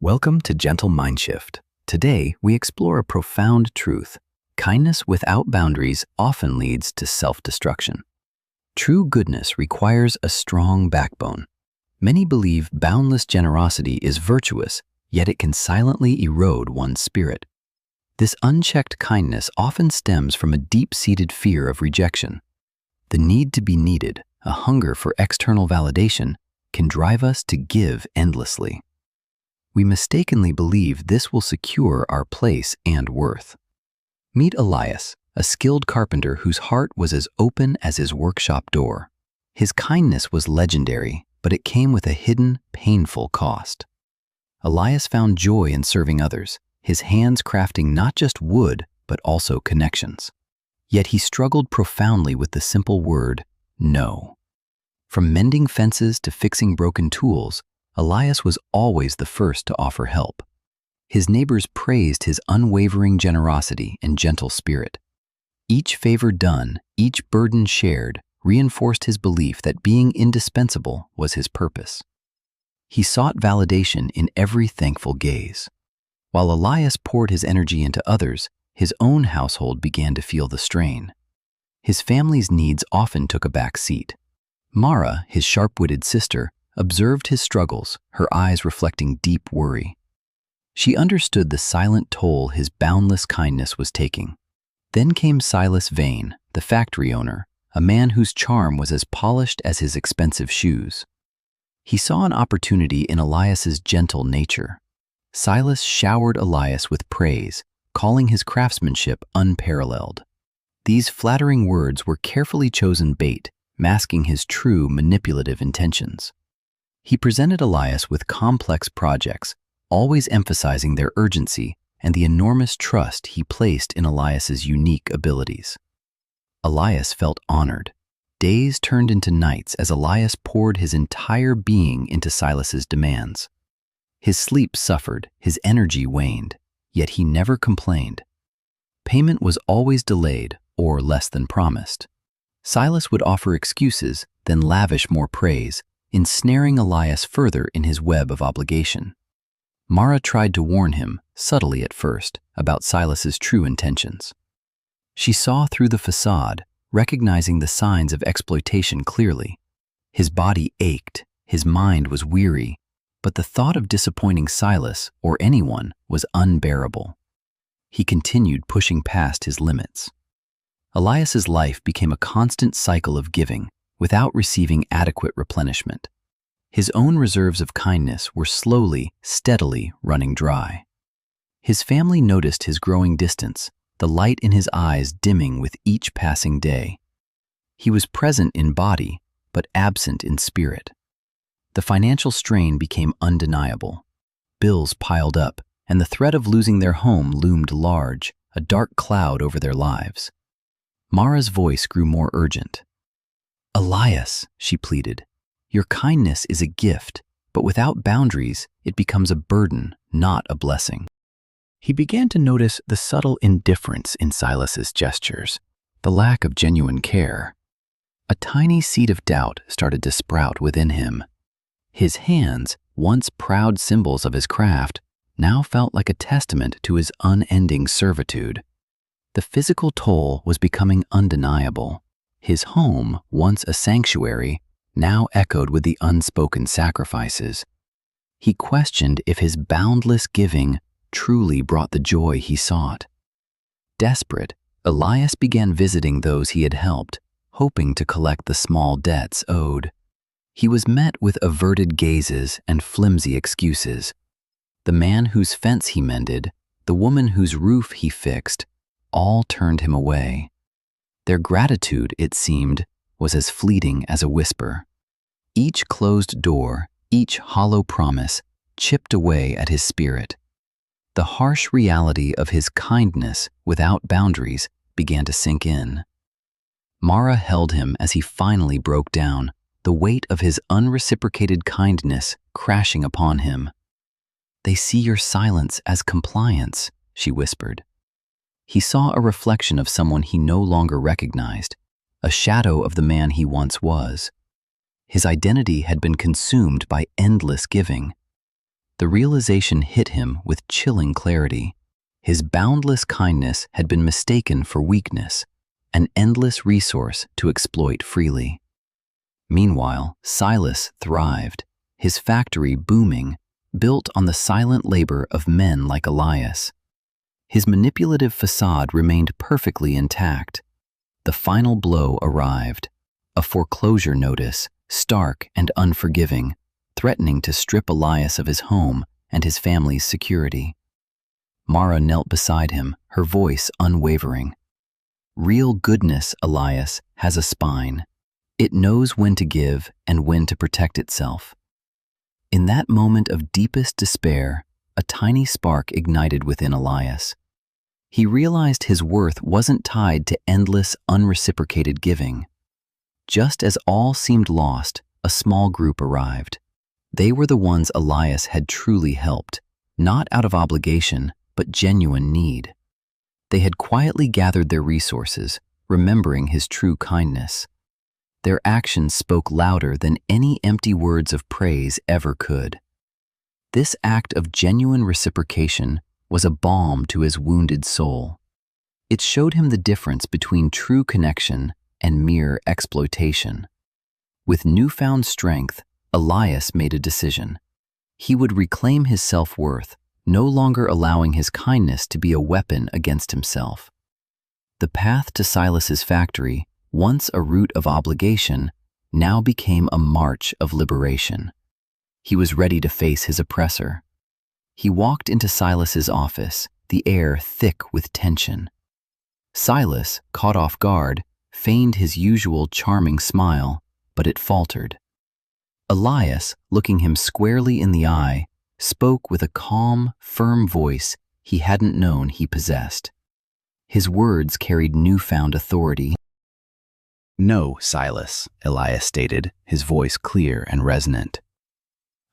Welcome to Gentle Mindshift. Today, we explore a profound truth. Kindness without boundaries often leads to self-destruction. True goodness requires a strong backbone. Many believe boundless generosity is virtuous, yet it can silently erode one's spirit. This unchecked kindness often stems from a deep-seated fear of rejection. The need to be needed, a hunger for external validation, can drive us to give endlessly. We mistakenly believe this will secure our place and worth. Meet Elias, a skilled carpenter whose heart was as open as his workshop door. His kindness was legendary, but it came with a hidden, painful cost. Elias found joy in serving others, his hands crafting not just wood, but also connections. Yet he struggled profoundly with the simple word, no. From mending fences to fixing broken tools, Elias was always the first to offer help. His neighbors praised his unwavering generosity and gentle spirit. Each favor done, each burden shared, reinforced his belief that being indispensable was his purpose. He sought validation in every thankful gaze. While Elias poured his energy into others, his own household began to feel the strain. His family's needs often took a back seat. Mara, his sharp-witted sister, observed his struggles, her eyes reflecting deep worry. She understood the silent toll his boundless kindness was taking. Then came Silas Vain, the factory owner, a man whose charm was as polished as his expensive shoes. He saw an opportunity in Elias's gentle nature. Silas showered Elias with praise, calling his craftsmanship unparalleled. These flattering words were carefully chosen bait, masking his true manipulative intentions. He presented Elias with complex projects, always emphasizing their urgency and the enormous trust he placed in Elias's unique abilities. Elias felt honored. Days turned into nights as Elias poured his entire being into Silas's demands. His sleep suffered, his energy waned, yet he never complained. Payment was always delayed or less than promised. Silas would offer excuses, then lavish more praise, ensnaring Elias further in his web of obligation. Mara tried to warn him, subtly at first, about Silas's true intentions. She saw through the facade, recognizing the signs of exploitation clearly. His body ached, his mind was weary, but the thought of disappointing Silas or anyone was unbearable. He continued pushing past his limits. Elias's life became a constant cycle of giving, without receiving adequate replenishment. His own reserves of kindness were slowly, steadily running dry. His family noticed his growing distance, the light in his eyes dimming with each passing day. He was present in body, but absent in spirit. The financial strain became undeniable. Bills piled up, and the threat of losing their home loomed large, a dark cloud over their lives. Mara's voice grew more urgent. "Elias," she pleaded, "your kindness is a gift, but without boundaries, it becomes a burden, not a blessing." He began to notice the subtle indifference in Silas's gestures, the lack of genuine care. A tiny seed of doubt started to sprout within him. His hands, once proud symbols of his craft, now felt like a testament to his unending servitude. The physical toll was becoming undeniable. His home, once a sanctuary, now echoed with the unspoken sacrifices. He questioned if his boundless giving truly brought the joy he sought. Desperate, Elias began visiting those he had helped, hoping to collect the small debts owed. He was met with averted gazes and flimsy excuses. The man whose fence he mended, the woman whose roof he fixed, all turned him away. Their gratitude, it seemed, was as fleeting as a whisper. Each closed door, each hollow promise, chipped away at his spirit. The harsh reality of his kindness without boundaries began to sink in. Mara held him as he finally broke down, the weight of his unreciprocated kindness crashing upon him. "They see your silence as compliance," she whispered. He saw a reflection of someone he no longer recognized, a shadow of the man he once was. His identity had been consumed by endless giving. the realization hit him with chilling clarity. His boundless kindness had been mistaken for weakness, an endless resource to exploit freely. Meanwhile, Silas thrived, his factory booming, built on the silent labor of men like Elias. His manipulative facade remained perfectly intact. The final blow arrived, a foreclosure notice, stark and unforgiving, threatening to strip Elias of his home and his family's security. Mara knelt beside him, her voice unwavering. Real goodness, Elias, has a spine. It knows when to give and when to protect itself. In that moment of deepest despair, a tiny spark ignited within Elias. He realized his worth wasn't tied to endless, unreciprocated giving. Just as all seemed lost, a small group arrived. They were the ones Elias had truly helped, not out of obligation, but genuine need. They had quietly gathered their resources, remembering his true kindness. Their actions spoke louder than any empty words of praise ever could. This act of genuine reciprocation was a balm to his wounded soul. It showed him the difference between true connection and mere exploitation. With newfound strength, Elias made a decision. He would reclaim his self-worth, no longer allowing his kindness to be a weapon against himself. The path to Silas's factory, once a route of obligation, now became a march of liberation. He was ready to face his oppressor. He walked into Silas's office, the air thick with tension. Silas, caught off guard, feigned his usual charming smile, but it faltered. Elias, looking him squarely in the eye, spoke with a calm, firm voice he hadn't known he possessed. His words carried newfound authority. "No, Silas," Elias stated, his voice clear and resonant.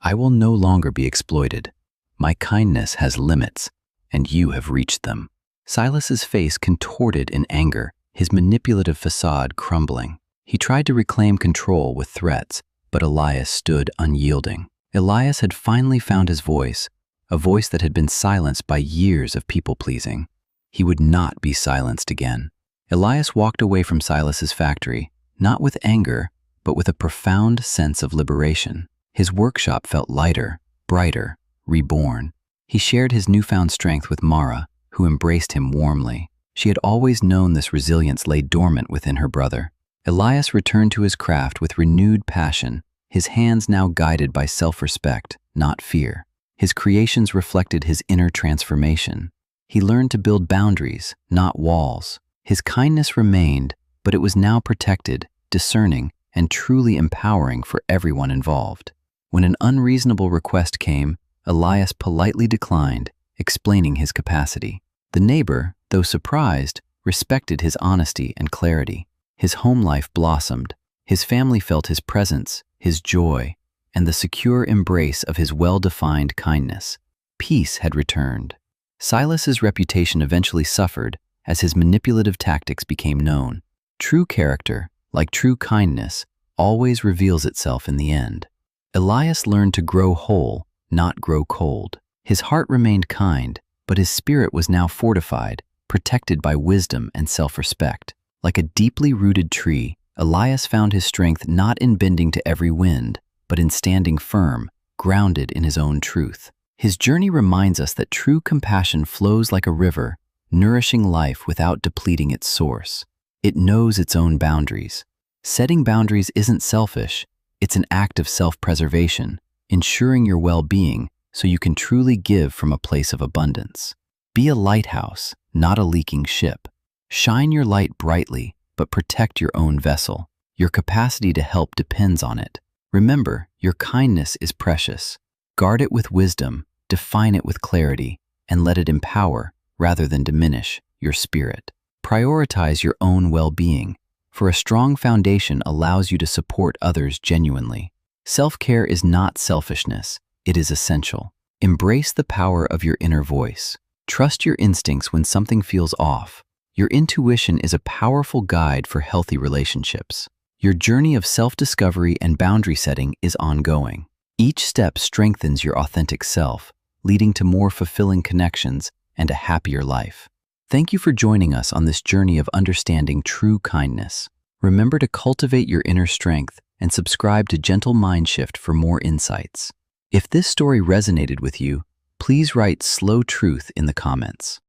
"I will no longer be exploited. My kindness has limits, and you have reached them." Silas's face contorted in anger, his manipulative facade crumbling. He tried to reclaim control with threats, but Elias stood unyielding. Elias had finally found his voice, a voice that had been silenced by years of people-pleasing. He would not be silenced again. Elias walked away from Silas's factory, not with anger, but with a profound sense of liberation. His workshop felt lighter, brighter, reborn. He shared his newfound strength with Mara, who embraced him warmly. She had always known this resilience lay dormant within her brother. Elias returned to his craft with renewed passion, his hands now guided by self-respect, not fear. His creations reflected his inner transformation. He learned to build boundaries, not walls. His kindness remained, but it was now protected, discerning, and truly empowering for everyone involved. When an unreasonable request came, Elias politely declined, explaining his capacity. The neighbor, though surprised, respected his honesty and clarity. His home life blossomed. His family felt his presence, his joy, and the secure embrace of his well-defined kindness. Peace had returned. Silas's reputation eventually suffered as his manipulative tactics became known. True character, like true kindness, always reveals itself in the end. Elias learned to grow whole, not grow cold. His heart remained kind, but his spirit was now fortified, protected by wisdom and self-respect. Like a deeply rooted tree, Elias found his strength not in bending to every wind, but in standing firm, grounded in his own truth. His journey reminds us that true compassion flows like a river, nourishing life without depleting its source. It knows its own boundaries. Setting boundaries isn't selfish, it's an act of self-preservation, ensuring your well-being so you can truly give from a place of abundance. Be a lighthouse, not a leaking ship. Shine your light brightly, but protect your own vessel. Your capacity to help depends on it. Remember, your kindness is precious. Guard it with wisdom, define it with clarity, and let it empower, rather than diminish, your spirit. Prioritize your own well-being, for a strong foundation allows you to support others genuinely. Self-care is not selfishness, it is essential. Embrace the power of your inner voice. Trust your instincts when something feels off. Your intuition is a powerful guide for healthy relationships. Your journey of self-discovery and boundary setting is ongoing. Each step strengthens your authentic self, leading to more fulfilling connections and a happier life. Thank you for joining us on this journey of understanding true kindness. Remember to cultivate your inner strength and subscribe to Gentle Mind Shift for more insights. If this story resonated with you, please write slow truth in the comments.